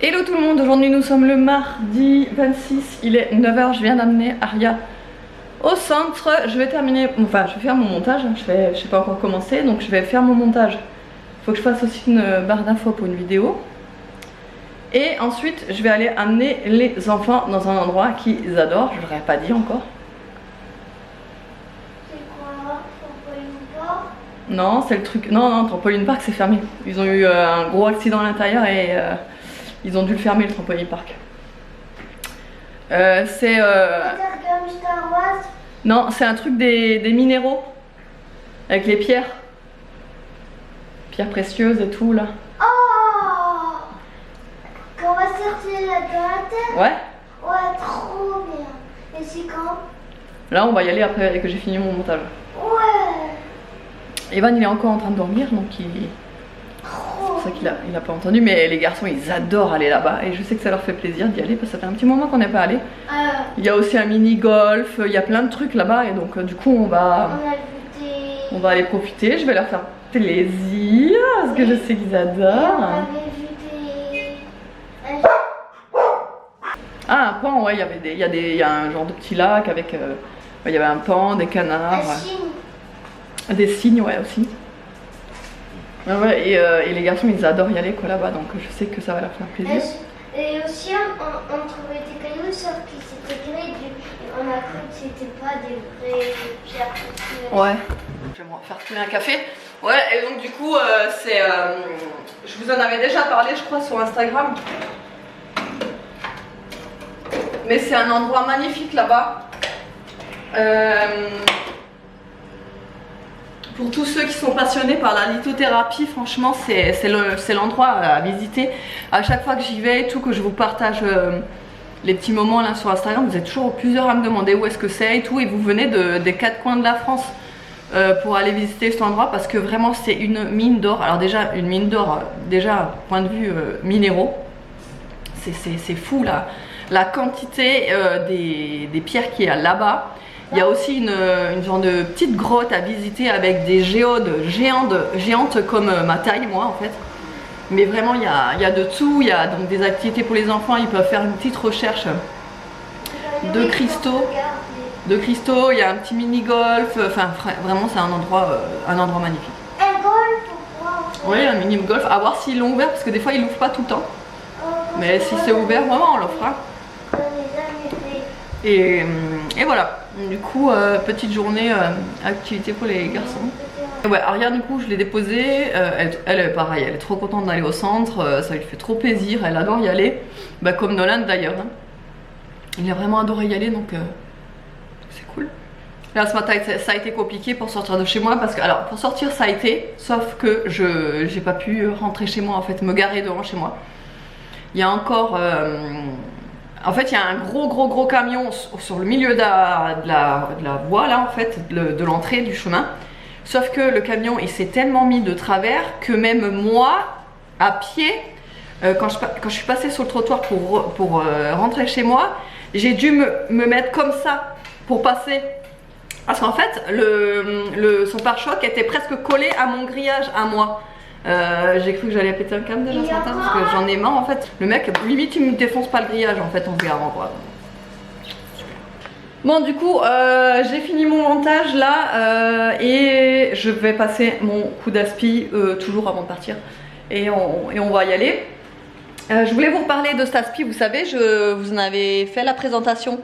Hello tout le monde, aujourd'hui nous sommes le mardi 26, il est 9 h, je viens d'amener Aria au centre. Je vais terminer, enfin je vais faire mon montage, je sais pas encore commencer, donc je vais faire mon montage. Il faut que je fasse aussi une barre d'infos pour une vidéo. Et ensuite je vais aller amener les enfants dans un endroit qu'ils adorent, je ne l'aurais pas dit encore. C'est quoi? Trampoline park? Non, c'est le truc, non, Trampoline Park c'est fermé. Ils ont eu un gros accident à l'intérieur et ils ont dû le fermer, le Trampoline Park. C'est comme Star Wars? non, c'est un truc des minéraux avec les pierres précieuses et tout là. Oh! Qu'on va sortir là de la terre? Ouais, Ouais, trop bien. Et c'est quand? là on va y aller après que j'ai fini mon montage. Ouais! Evan il est encore en train de dormir donc c'est pour ça qu'il a pas entendu, mais les garçons ils adorent aller là-bas et je sais que ça leur fait plaisir d'y aller parce que ça fait un petit moment qu'on n'est pas allé. Il y a aussi un mini golf, il y a plein de trucs là-bas et donc du coup on va aller profiter, je vais leur faire plaisir parce que je sais qu'ils adorent. Ah, un pan, ouais, il y a un genre de petit lac avec il y avait un pan, des canards, des cygnes, ouais aussi. Ouais, et les garçons ils adorent y aller quoi là-bas, donc je sais que ça va leur faire plaisir. Et aussi on trouvait des cailloux sauf qu'ils s'étaient créés et on a cru que c'était pas des vraies pierres. Ouais, je vais me faire couler un café. Ouais, et donc du coup je vous en avais déjà parlé je crois sur Instagram. Mais c'est un endroit magnifique là-bas. Pour tous ceux qui sont passionnés par la lithothérapie, franchement c'est l'endroit à visiter. À chaque fois que j'y vais et tout, que je vous partage les petits moments là sur Instagram, vous êtes toujours plusieurs à me demander où est-ce que c'est et tout, et vous venez des quatre coins de la France pour aller visiter cet endroit parce que vraiment c'est une mine d'or. Alors déjà une mine d'or, déjà point de vue minéraux, c'est fou là, la quantité des pierres qu'il y a là-bas. Il y a aussi une genre de petite grotte à visiter avec des géodes géantes comme ma taille, moi en fait. Mais vraiment, il y a de tout. Il y a donc des activités pour les enfants. Ils peuvent faire une petite recherche de cristaux. Il y a un petit mini-golf. Enfin, vraiment, c'est un endroit magnifique. Un golf ou quoi? Oui, un mini-golf. À voir s'ils l'ont ouvert parce que des fois, ils l'ouvrent pas tout le temps. Mais si c'est ouvert, vraiment, on l'offre. Et voilà, du coup petite journée activité pour les garçons. Et ouais, Aria du coup je l'ai déposée, elle pareil, elle est trop contente d'aller au centre, ça lui fait trop plaisir, elle adore y aller, bah, comme Nolan d'ailleurs, hein. Il a vraiment adoré y aller donc c'est cool. Là ce matin ça a été compliqué pour sortir de chez moi parce que, alors pour sortir ça a été, sauf que j'ai pas pu rentrer chez moi en fait, me garer devant chez moi. Il y a encore... en fait, il y a un gros camion sur le milieu de la voie là, en fait, de l'entrée du chemin. Sauf que le camion, il s'est tellement mis de travers que même moi, à pied, quand je suis passée sur le trottoir pour rentrer chez moi, j'ai dû me mettre comme ça pour passer. Parce qu'en fait, son pare-choc était presque collé à mon grillage à moi. J'ai cru que j'allais péter un câble déjà ce matin parce que j'en ai marre en fait. Le mec limite il me défonce pas le grillage en fait en se garant quoi. Bon du coup j'ai fini mon montage là et je vais passer mon coup d'aspi toujours avant de partir et on va y aller. Je voulais vous reparler de cet aspi, vous savez je vous en avais fait la présentation.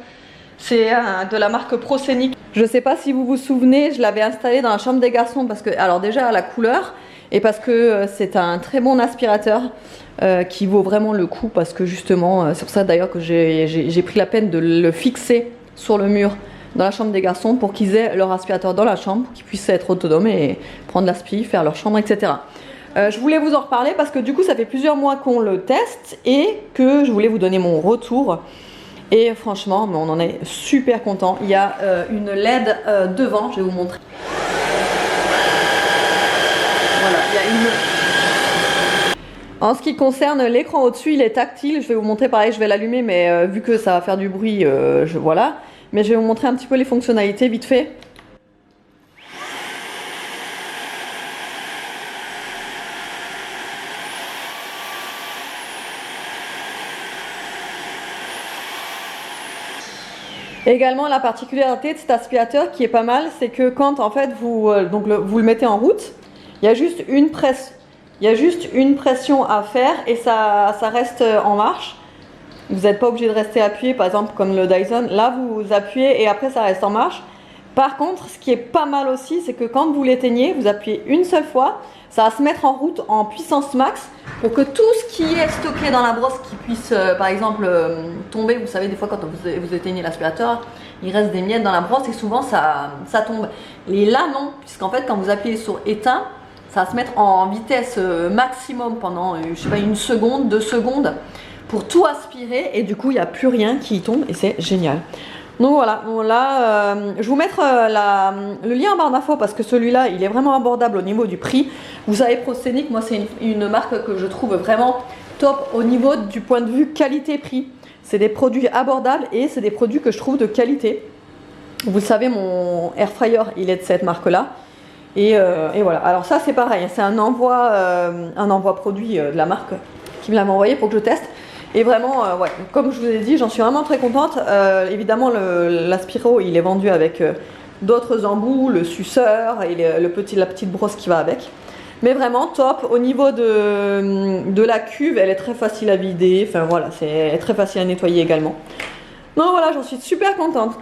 C'est de la marque Proscenic. Je sais pas si vous vous souvenez, je l'avais installé dans la chambre des garçons parce que, alors déjà la couleur, et parce que c'est un très bon aspirateur qui vaut vraiment le coup parce que justement, c'est pour ça d'ailleurs que j'ai pris la peine de le fixer sur le mur dans la chambre des garçons pour qu'ils aient leur aspirateur dans la chambre, qu'ils puissent être autonomes et prendre l'aspi, faire leur chambre, etc. Je voulais vous en reparler parce que du coup ça fait plusieurs mois qu'on le teste et que je voulais vous donner mon retour. Et franchement, mais on en est super content. Il y a une LED devant, je vais vous montrer. Voilà, il y a une... En ce qui concerne l'écran au-dessus, il est tactile. Je vais vous montrer, pareil, je vais l'allumer, mais vu que ça va faire du bruit, voilà. Mais je vais vous montrer un petit peu les fonctionnalités vite fait. Également, la particularité de cet aspirateur qui est pas mal, c'est que quand en fait vous, vous le mettez en route, il y a juste une pression à faire et ça reste en marche. Vous n'êtes pas obligé de rester appuyé, par exemple comme le Dyson. Là, vous appuyez et après ça reste en marche. Par contre, ce qui est pas mal aussi, c'est que quand vous l'éteignez, vous appuyez une seule fois, ça va se mettre en route en puissance max pour que tout ce qui est stocké dans la brosse qui puisse, par exemple, tomber. Vous savez, des fois quand vous éteignez l'aspirateur, il reste des miettes dans la brosse et souvent ça tombe. Et là, non, puisqu'en fait, quand vous appuyez sur éteint, ça va se mettre en vitesse maximum pendant, je sais pas, 1 seconde, 2 secondes pour tout aspirer et du coup, il n'y a plus rien qui tombe et c'est génial. Donc voilà, bon, là, je vais vous mettre le lien en barre d'infos parce que celui-là, il est vraiment abordable au niveau du prix. Vous savez, Proscenic, moi, c'est une marque que je trouve vraiment top au niveau du point de vue qualité-prix. C'est des produits abordables et c'est des produits que je trouve de qualité. Vous le savez, mon air fryer, il est de cette marque-là. Et voilà, alors ça, c'est pareil, c'est un envoi produit de la marque qui me l'avait envoyé pour que je teste. Et vraiment, ouais, comme je vous ai dit, j'en suis vraiment très contente. Évidemment, l'Aspiro, il est vendu avec d'autres embouts, le suceur et la petite brosse qui va avec. Mais vraiment top. Au niveau de la cuve, elle est très facile à vider. Enfin voilà, c'est très facile à nettoyer également. Donc voilà, j'en suis super contente.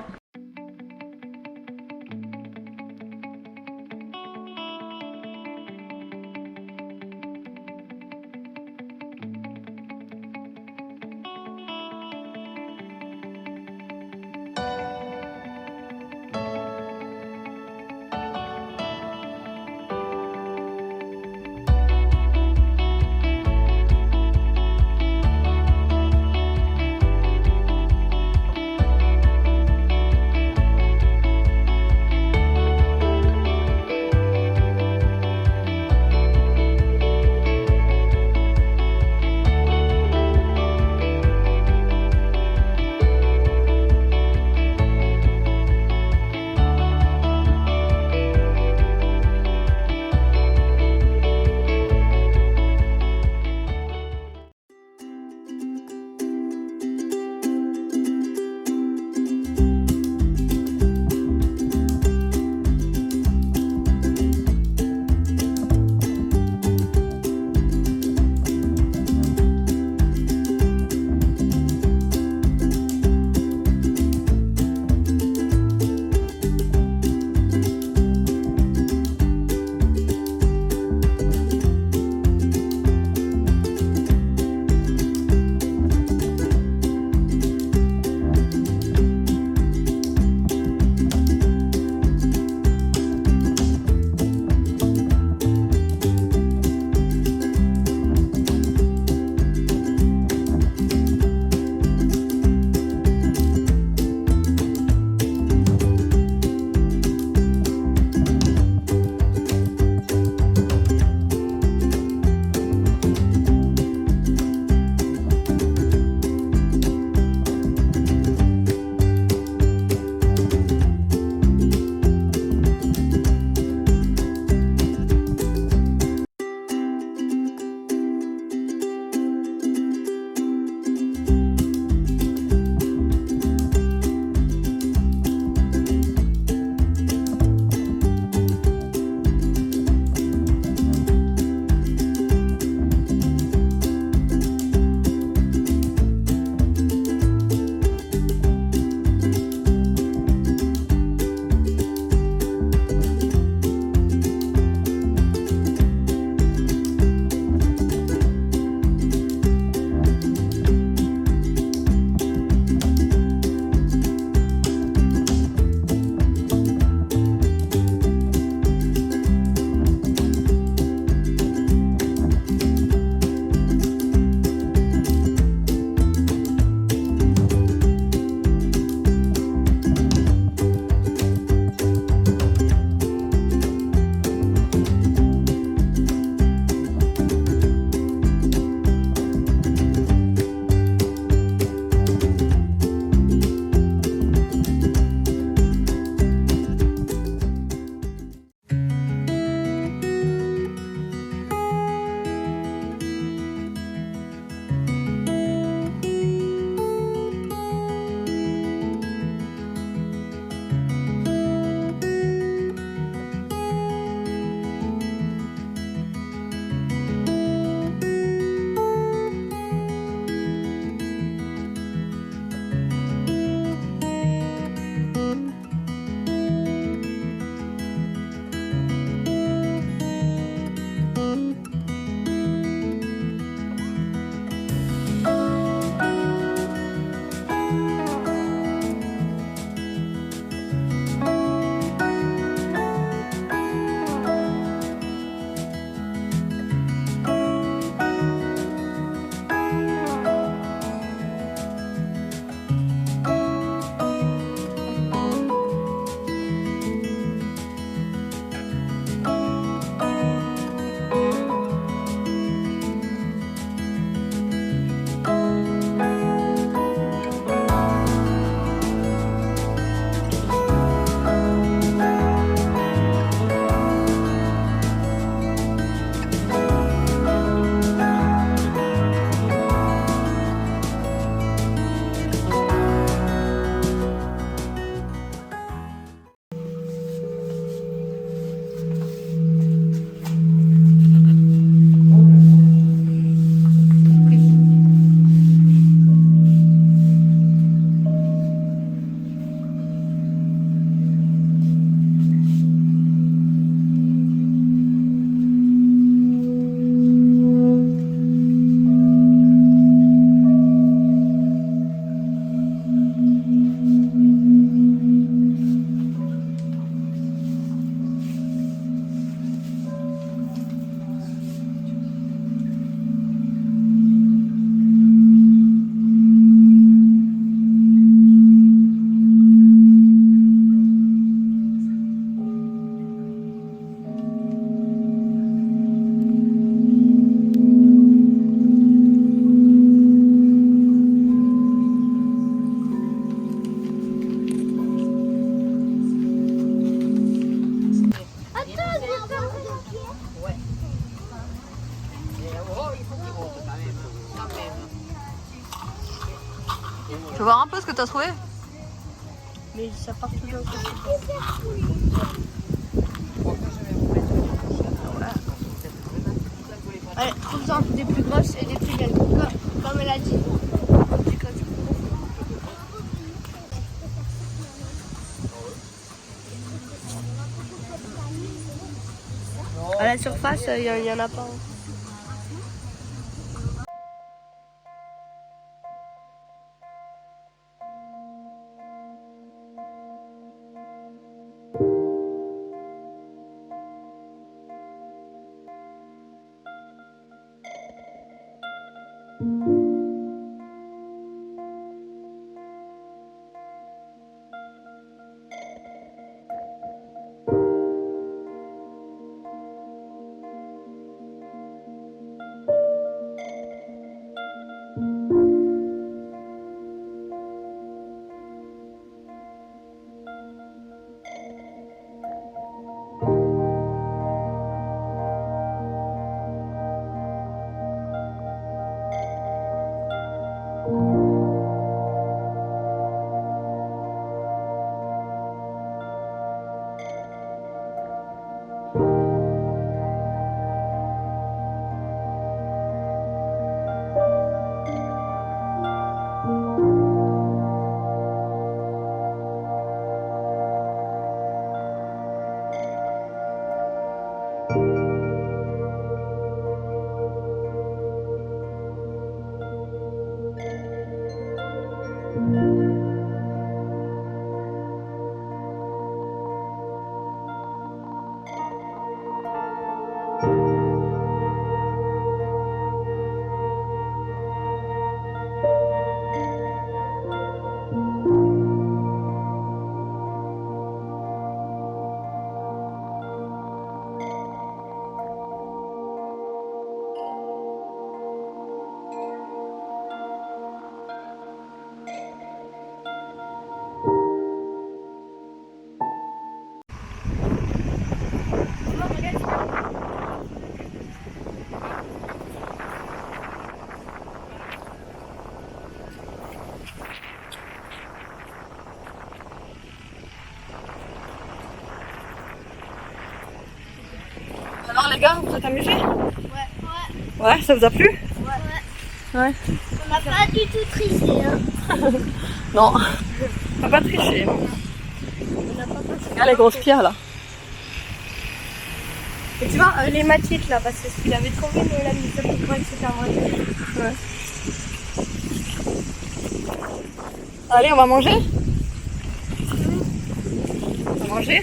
Tu veux voir un peu ce que t'as trouvé? Mais ça part toujours comme ça. Ouais, trouve-en des plus grosses et des plus belles. Comme elle a dit. À la surface, il y en a pas. Alors les gars, vous êtes amusés? Ouais. Ouais, ça vous a plu? Ouais. On n'a pas du tout triché. Hein. Non, on n'a pas triché. Regarde les grosses pierres là. Et tu vois, les matites là, parce que ce qu'il avait trouvé, mais la mise il croyait que c'était un vrai. Ouais. Allez, on va manger? On va manger?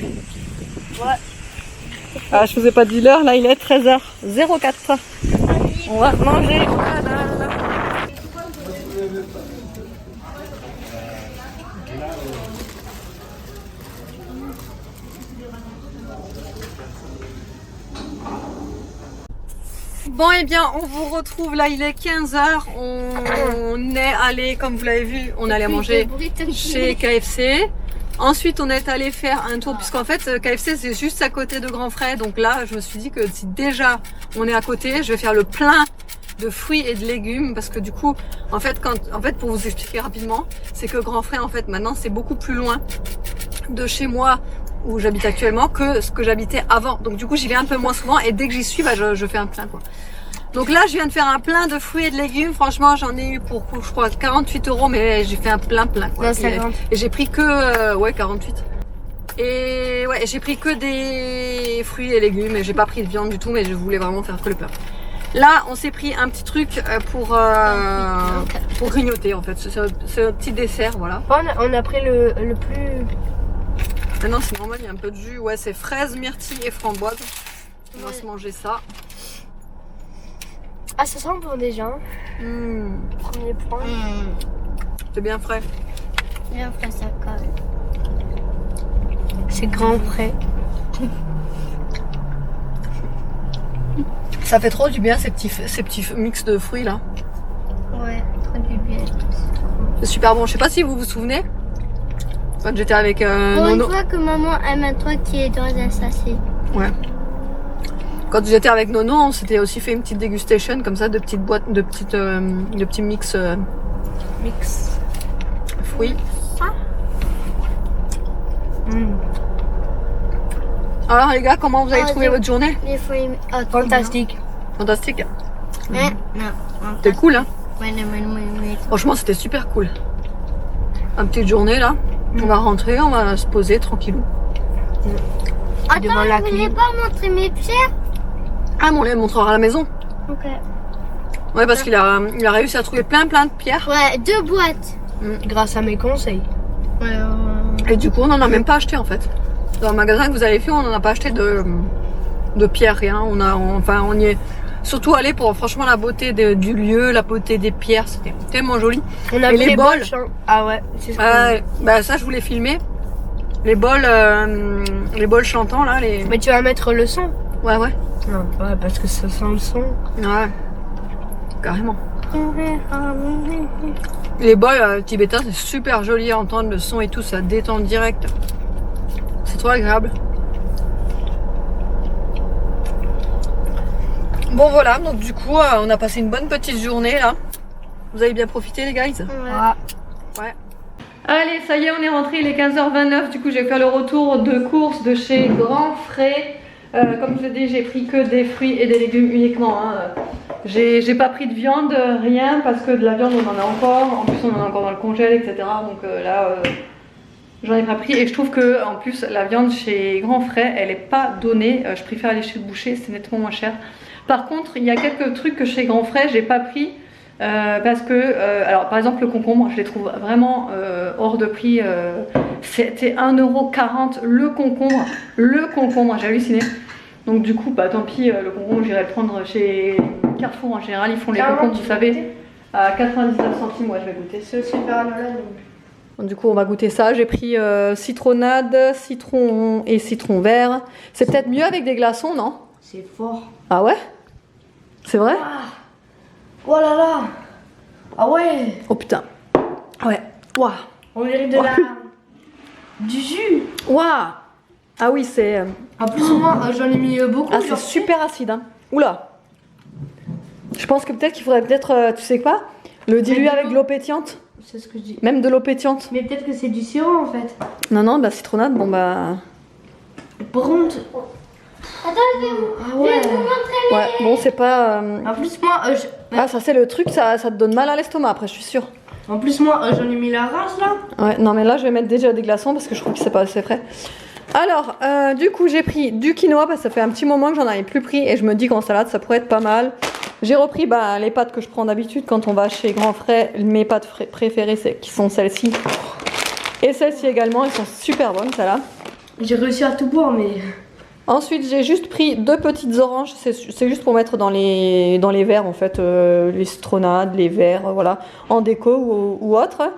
Ouais. Ah, je vous ai pas dit l'heure, là il est 13h04. On va manger. Bon et bien on vous retrouve là, il est 15h, on est allé, comme vous l'avez vu, on allait manger chez KFC. Ensuite on est allé faire un tour, puisqu'en fait KFC c'est juste à côté de Grand Frais, donc là je me suis dit que si déjà on est à côté, je vais faire le plein de fruits et de légumes, parce que du coup en fait pour vous expliquer rapidement, c'est que Grand Frais en fait maintenant c'est beaucoup plus loin de chez moi où j'habite actuellement que ce que j'habitais avant, donc du coup j'y vais un peu moins souvent, et dès que j'y suis je fais un plein quoi. Donc là je viens de faire un plein de fruits et de légumes, franchement j'en ai eu pour je crois 48 €, mais j'ai fait un plein quoi. Non, 50. Et j'ai pris que ouais 48. Et ouais, j'ai pris que des fruits et légumes, et j'ai pas pris de viande du tout, mais je voulais vraiment faire que le plein. Là on s'est pris un petit truc pour grignoter en fait, c'est un petit dessert, voilà. On a pris le plus... Ah non, c'est normal, il y a un peu de jus, ouais, c'est fraises, myrtilles et framboises. On va se manger ça. Ah, ça sent bon déjà. Premier point. C'est bien frais. Bien frais, ça colle. C'est Grand Frais. Ça fait trop du bien ces petits mix de fruits là. Ouais, trop du bien. C'est super bon. Je sais pas si vous vous souvenez, quand j'étais avec Pour une Nono. fois que maman aime un truc qui est dans un sachet. Ouais. Quand j'étais avec Nono, on s'était aussi fait une petite dégustation comme ça de petites boîtes, de petits mix. Mix. fruits. Ça. Alors les gars, comment vous avez trouvé votre journée? Les fruits. Fantastique. Fantastique. Non. C'était cool hein. Ouais. Franchement c'était super cool. Une petite journée là. On va rentrer, on va se poser tranquillou. Attends, Devant la je voulais clim. pas montrer mes pierres. Ah mais on les montrera à la maison. Ok. Ouais parce qu'il a réussi à trouver plein de pierres. Ouais, 2 boîtes. Grâce à mes conseils. Ouais. Et du coup on n'en a même pas acheté en fait. Dans le magasin que vous avez fait, on n'en a pas acheté de pierres, rien. On y est surtout allé pour franchement la beauté du lieu, la beauté des pierres, c'était tellement joli. On a Et vu les bols. Ah ouais, c'est ce Bah ça je voulais filmer. Les bols chantants là, les. Mais tu vas mettre le son? Ouais. Non, ouais, parce que ça sent le son. Ouais. Carrément. Les bols tibétains, c'est super joli à entendre le son et tout, ça détend direct. C'est trop agréable. Bon voilà, donc du coup, on a passé une bonne petite journée là. Vous avez bien profité les guys? Ouais. Allez, ça y est, on est rentré, il est 15h29. Du coup, j'ai fait le retour de courses de chez Grand Frais. Comme je l'ai dit, j'ai pris que des fruits et des légumes uniquement. Hein. J'ai pas pris de viande, rien, parce que de la viande, on en a encore. En plus, on en a encore dans le congèle, etc. Donc là, j'en ai pas pris. Et je trouve que, en plus, la viande chez Grand Frais, elle est pas donnée. Je préfère aller chez le boucher, c'est nettement moins cher. Par contre, il y a quelques trucs que chez Grand Frais, j'ai pas pris. Parce que, alors par exemple le concombre, je les trouve vraiment hors de prix. C'était 1,40 € le concombre, j'ai halluciné. Donc du coup, bah tant pis, le concombre, j'irai le prendre chez Carrefour en général. Ils font les concombres, vous savez, à 99 centimes. Moi, je vais goûter. C'est super Noël. Donc, du coup, on va goûter ça. J'ai pris citronnade, citron et citron vert. C'est peut-être mieux avec des glaçons, non? C'est fort. Ah ouais? C'est vrai? Oh là là. Ah ouais. Oh putain. Ouais. Waouh. On dirait du jus. Waouh. Ah oui, c'est... En plus, moi, j'en ai mis beaucoup. Ah, c'est super acide, hein. Oula. Je pense que peut-être qu'il faudrait tu sais quoi? Le diluer avec de l'eau pétillante. C'est ce que je dis. Même de l'eau pétillante. Mais peut-être que c'est du sirop en fait. Non, non, bah citronnade, bon bah... Par contre... Attends, je vais Ah vous ouais. montrer. Ouais, bon, c'est pas... En plus, moi, Ah, ça c'est le truc, ça te donne mal à l'estomac après, je suis sûre. j'en ai mis la race là. Ouais, non mais là je vais mettre déjà des glaçons parce que je trouve que c'est pas assez frais. Alors, du coup j'ai pris du quinoa parce que ça fait un petit moment que j'en avais plus pris et je me dis qu'en salade ça pourrait être pas mal. J'ai repris les pâtes que je prends d'habitude quand on va chez Grand Frais. Mes pâtes préférées qui sont celles-ci. Et celles-ci également, elles sont super bonnes celles-là. J'ai réussi à tout boire mais... Ensuite j'ai juste pris 2 petites oranges, c'est juste pour mettre dans les verres en fait, les citronnades, les verres, voilà, en déco ou autre.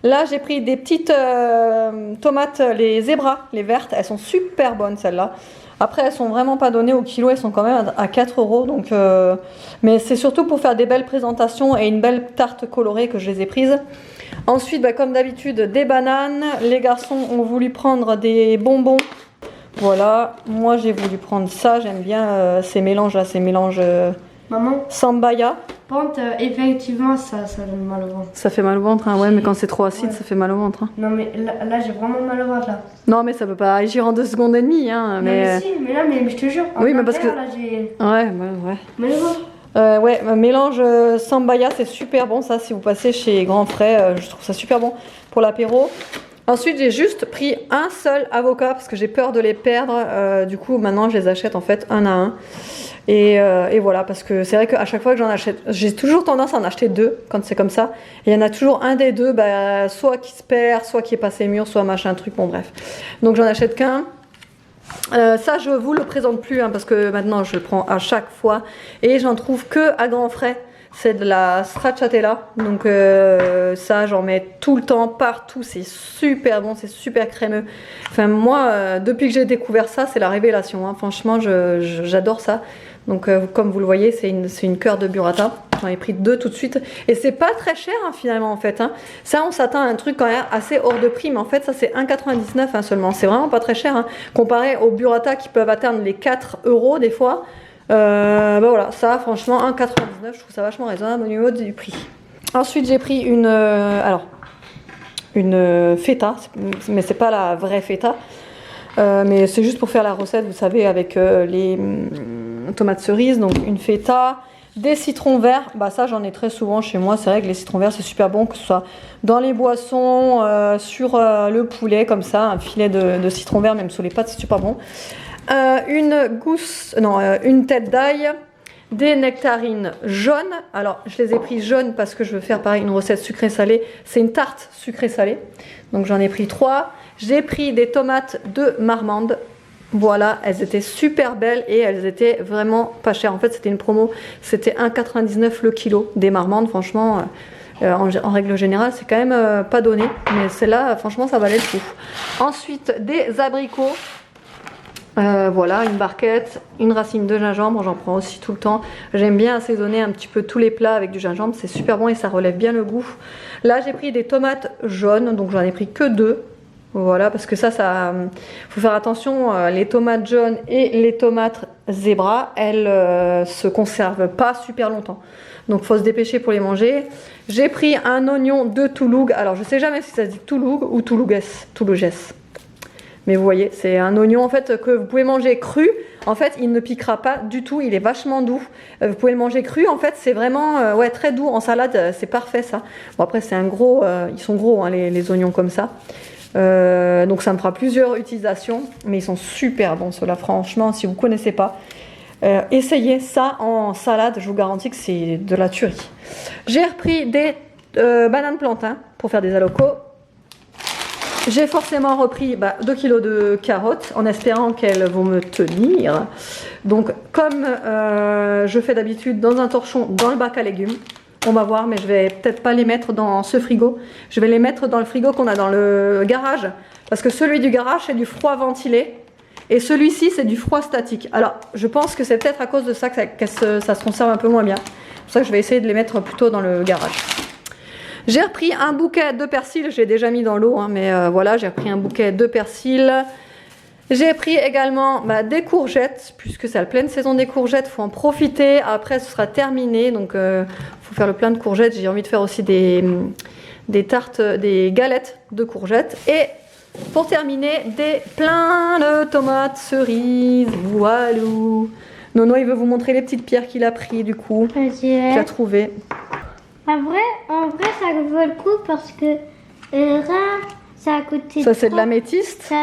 Là j'ai pris des petites tomates, les zébras, les vertes, elles sont super bonnes celles-là. Après elles sont vraiment pas données au kilo, elles sont quand même à 4 €, donc, mais c'est surtout pour faire des belles présentations et une belle tarte colorée que je les ai prises. Ensuite comme d'habitude des bananes, les garçons ont voulu prendre des bonbons. Voilà, moi j'ai voulu prendre ça, j'aime bien ces mélanges là, ces mélanges Maman, Sambaya. pente, effectivement ça donne mal au ventre. Ça fait mal au ventre, hein, ouais, mais quand c'est trop acide, ça fait mal au ventre. Hein. Non mais là j'ai vraiment mal au ventre là. Non mais ça peut pas agir en 2 secondes et demie, hein, mais... Si, mais là, mais je te jure, en Oui, mais plein parce que... verre, là, j'ai Ouais. mal au ventre. Ouais, mélange Sambaya, c'est super bon ça, si vous passez chez Grand Frais, je trouve ça super bon pour l'apéro. Ensuite, j'ai juste pris un seul avocat parce que j'ai peur de les perdre. Du coup, maintenant, je les achète en fait un à un. Et voilà, parce que c'est vrai qu'à chaque fois que j'en achète, j'ai toujours tendance à en acheter 2 quand c'est comme ça. Et il y en a toujours un des deux, soit qui se perd, soit qui est passé mûr, soit machin truc, bon bref. Donc j'en achète qu'un. Ça, je vous le présente plus hein, parce que maintenant, je le prends à chaque fois. Et j'en trouve que à Grand Frais. C'est de la stracciatella, donc ça j'en mets tout le temps, partout, c'est super bon, c'est super crémeux. Enfin moi, depuis que j'ai découvert ça, c'est la révélation, hein. Franchement j'adore ça. Donc comme vous le voyez, c'est une cœur de burrata, j'en ai pris 2 tout de suite. Et c'est pas très cher hein, finalement en fait, hein. Ça on s'attend à un truc quand même assez hors de prix, mais en fait ça c'est 1,99 € hein, seulement, c'est vraiment pas très cher hein, comparé aux burrata qui peuvent atteindre les 4 € des fois. Voilà, ça franchement 1,99 €, je trouve ça vachement raisonnable au niveau du prix. Ensuite j'ai pris une feta, mais c'est pas la vraie feta. Mais c'est juste pour faire la recette, vous savez, avec les tomates cerises, donc une feta, des citrons verts. Bah ça j'en ai très souvent chez moi, c'est vrai que les citrons verts c'est super bon, que ce soit dans les boissons, sur le poulet comme ça, un filet de citron vert même sous les pâtes, c'est super bon. Une tête d'ail, des nectarines jaunes. Alors je les ai pris jaunes parce que je veux faire pareil une recette sucrée-salée. C'est une tarte sucrée-salée, donc j'en ai pris 3. J'ai pris des tomates de Marmande. Voilà, elles étaient super belles et elles étaient vraiment pas chères. En fait, c'était une promo, c'était 1,99 le kilo des Marmandes. Franchement, en règle générale, c'est quand même pas donné. Mais celle-là, franchement, ça valait le coup. Ensuite, des abricots. Voilà, une barquette, une racine de gingembre, j'en prends aussi tout le temps. J'aime bien assaisonner un petit peu tous les plats avec du gingembre, c'est super bon et ça relève bien le goût. Là, j'ai pris des tomates jaunes, donc j'en ai pris que 2. Voilà, parce que ça faut faire attention, les tomates jaunes et les tomates zébra, elles se conservent pas super longtemps. Donc faut se dépêcher pour les manger. J'ai pris un oignon de Toulouse. Alors je sais jamais si ça se dit Toulouse ou Toulouges. Mais vous voyez, c'est un oignon en fait que vous pouvez manger cru. En fait, il ne piquera pas du tout, il est vachement doux. Vous pouvez le manger cru, en fait, c'est vraiment ouais, très doux. En salade, c'est parfait ça. Bon après, c'est un gros, ils sont gros hein, les oignons comme ça. Donc ça me fera plusieurs utilisations, mais ils sont super bons ceux-là, franchement, si vous ne connaissez pas, essayez ça en salade, je vous garantis que c'est de la tuerie. J'ai repris des bananes plantains pour faire des alocos. J'ai forcément repris 2 kg de carottes en espérant qu'elles vont me tenir. Donc comme je fais d'habitude dans un torchon dans le bac à légumes, on va voir, mais je vais peut-être pas les mettre dans ce frigo. Je vais les mettre dans le frigo qu'on a dans le garage. Parce que celui du garage, c'est du froid ventilé. Et celui-ci, c'est du froid statique. Alors, je pense que c'est peut-être à cause de ça que ça se conserve un peu moins bien. C'est pour ça que je vais essayer de les mettre plutôt dans le garage. J'ai repris un bouquet de persil. J'ai déjà mis dans l'eau, hein, mais voilà, j'ai repris un bouquet de persil. J'ai pris également des courgettes, puisque c'est la pleine saison des courgettes, il faut en profiter. Après, ce sera terminé, donc faut faire le plein de courgettes. J'ai envie de faire aussi des tartes, des galettes de courgettes. Et pour terminer, plein de tomates cerises. Voilou. Nono, il veut vous montrer les petites pierres qu'il a pris du coup, qu'il a trouvé. En vrai, ça vaut le coup parce que ça a coûté. Ça, c'est de l'améthyste.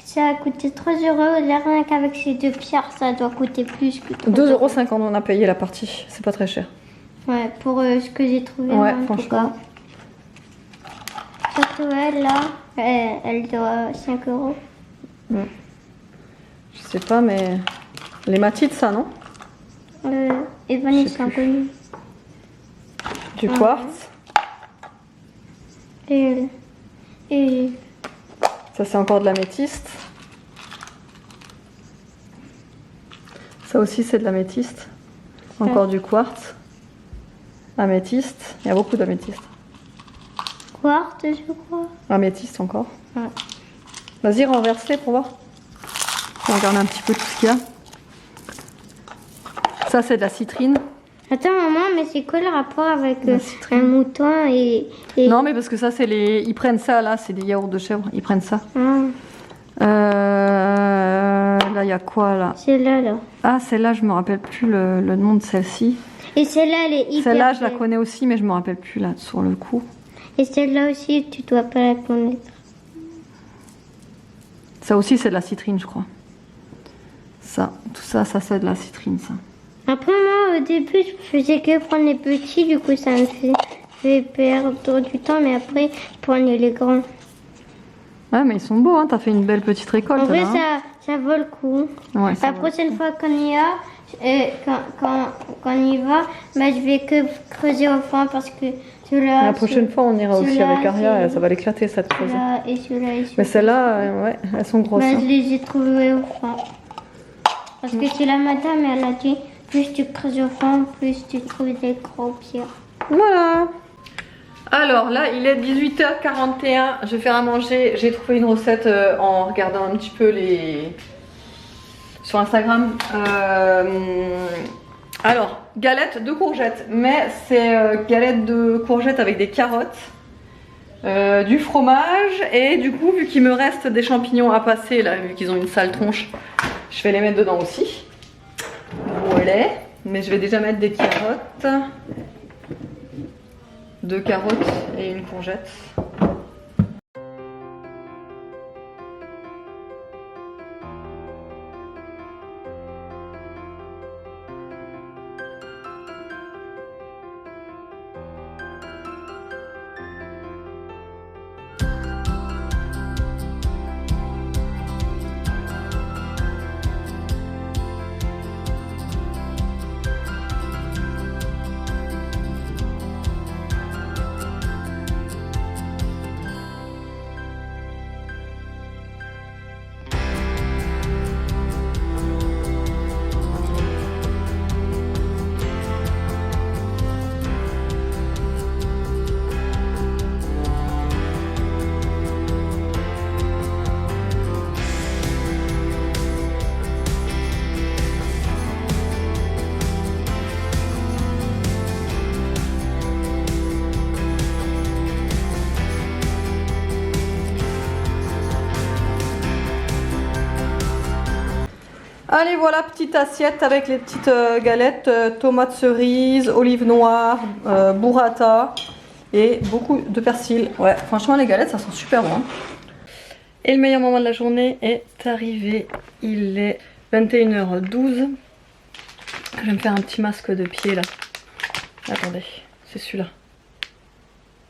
Ça a coûté 3 €. Rien qu'avec ces 2 pierres, ça doit coûter plus que 3 2,50 € on a payé la partie. C'est pas très cher. Ouais, pour ce que j'ai trouvé. Ouais, en franchement. Tout cas. Surtout elle, là, elle doit 5 €. Je sais pas, mais l'hématite, ça, non? Et Vanessa, un peu mieux. Du quartz. Et Ça, c'est encore de l'améthyste. Ça aussi, c'est de l'améthyste. Encore du quartz. Améthyste. Il y a beaucoup d'améthyste. quartz, je crois. Améthyste encore. Ouais. Vas-y, renverse-les pour voir. On regarde un petit peu tout ce qu'il y a. Ça, c'est de la citrine. Attends, maman, mais c'est quoi le rapport avec un mouton et... Non, mais parce que ça, c'est les... Ils prennent ça, là, c'est des yaourts de chèvre. Ils prennent ça. Là, il y a quoi, là? Celle-là, là. Ah, celle-là, je me rappelle plus le nom de celle-ci. Et celle-là, elle est hyper... Celle-là, je la connais aussi, mais je me rappelle plus, là, sur le coup. Et celle-là aussi, tu dois pas la connaître. Ça aussi, c'est de la citrine, je crois. Ça, tout ça, c'est de la citrine, ça. Après, moi, au début, je faisais que prendre les petits, du coup, ça me fait perdre du temps, mais après, prendre les grands. Ouais, mais ils sont beaux, hein. T'as fait une belle petite récolte. En vrai, là, hein. ça vaut le coup. Ouais, La prochaine fois qu'on y a, quand on y va, je vais que creuser au fond parce que celui-là... La prochaine fois, on ira aussi avec Aria, ça va l'éclater, cette creuse. Celui-là et celui-là et celui-là. Mais celles-là, ouais, elles sont grosses. Je Hein. les ai trouvées au fond. Parce que c'est la madame, elle a dit, plus tu creuses au fond, plus tu trouves des gros pierres. Voilà. Alors là, il est 18h41, je vais faire à manger. J'ai trouvé une recette en regardant un petit peu sur Instagram. Alors, galette de courgettes, mais c'est galette de courgettes avec des carottes. du fromage et du coup vu qu'il me reste des champignons à passer là, vu qu'ils ont une sale tronche, je vais les mettre dedans aussi. Voilà, mais je vais déjà mettre des carottes, 2 carottes et une courgette. Allez voilà, petite assiette avec les petites galettes, tomates cerises, olives noires, burrata et beaucoup de persil. Ouais, franchement les galettes ça sent super bon. Et le meilleur moment de la journée est arrivé. Il est 21h12. Je vais me faire un petit masque de pied là. Attendez, c'est celui-là.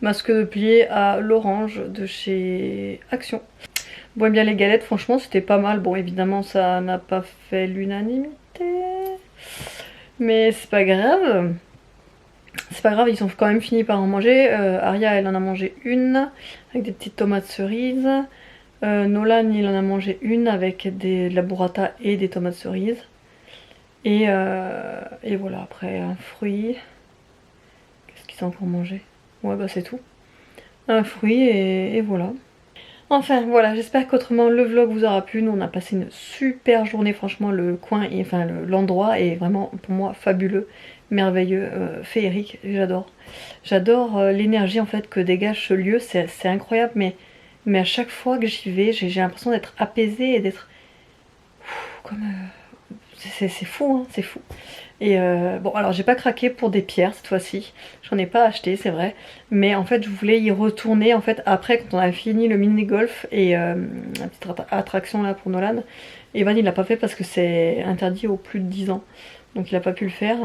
Masque de pied à l'orange de chez Action. Bon, bien les galettes, franchement c'était pas mal. Bon évidemment ça n'a pas fait l'unanimité, mais c'est pas grave. C'est pas grave, ils ont quand même fini par en manger. Aria elle en a mangé une avec des petites tomates cerises. Nolan il en a mangé une avec de la burrata et des tomates cerises. Et voilà, après un fruit. Qu'est-ce qu'ils ont encore mangé? Ouais bah c'est tout. Un fruit et voilà. Enfin voilà, j'espère qu'autrement le vlog vous aura plu. Nous on a passé une super journée, franchement le coin, enfin l'endroit est vraiment pour moi fabuleux, merveilleux, féerique, j'adore. J'adore l'énergie en fait que dégage ce lieu, c'est incroyable, mais à chaque fois que j'y vais, j'ai l'impression d'être apaisée et d'être comme... c'est fou, hein, c'est fou. Et bon alors j'ai pas craqué pour des pierres cette fois-ci, j'en ai pas acheté c'est vrai, mais en fait je voulais y retourner en fait après quand on a fini le mini golf et la petite attraction là pour Nolan. Evan il l'a pas fait parce que c'est interdit aux plus de 10 ans, donc il a pas pu le faire.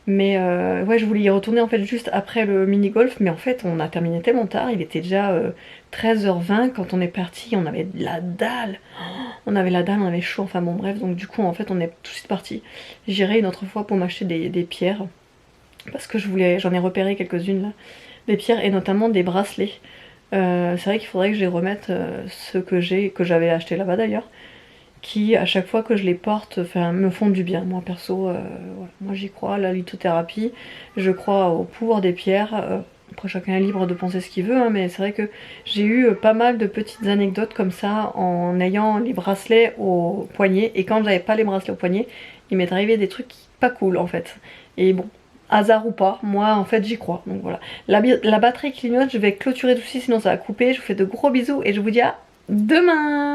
Mais ouais je voulais y retourner en fait juste après le mini golf, mais en fait on a terminé tellement tard, il était déjà 13h20 quand on est parti, on avait de la dalle. On avait la dalle, on avait chaud, enfin bon bref, donc du coup en fait on est tout de suite parti. J'irai une autre fois pour m'acheter des pierres, parce que j'en ai repéré quelques-unes là, des pierres et notamment des bracelets. C'est vrai qu'il faudrait que je les remette ceux que j'avais acheté là-bas d'ailleurs, qui à chaque fois que je les porte me font du bien. Moi perso, voilà. Moi j'y crois, la lithothérapie, je crois au pouvoir des pierres. Après chacun est libre de penser ce qu'il veut, hein, mais c'est vrai que j'ai eu pas mal de petites anecdotes comme ça en ayant les bracelets au poignet, et quand j'avais pas les bracelets au poignet, il m'est arrivé des trucs pas cool en fait. Et bon, hasard ou pas, moi en fait j'y crois, donc voilà. La batterie clignote, je vais clôturer tout de suite sinon ça va couper. Je vous fais de gros bisous et je vous dis à demain.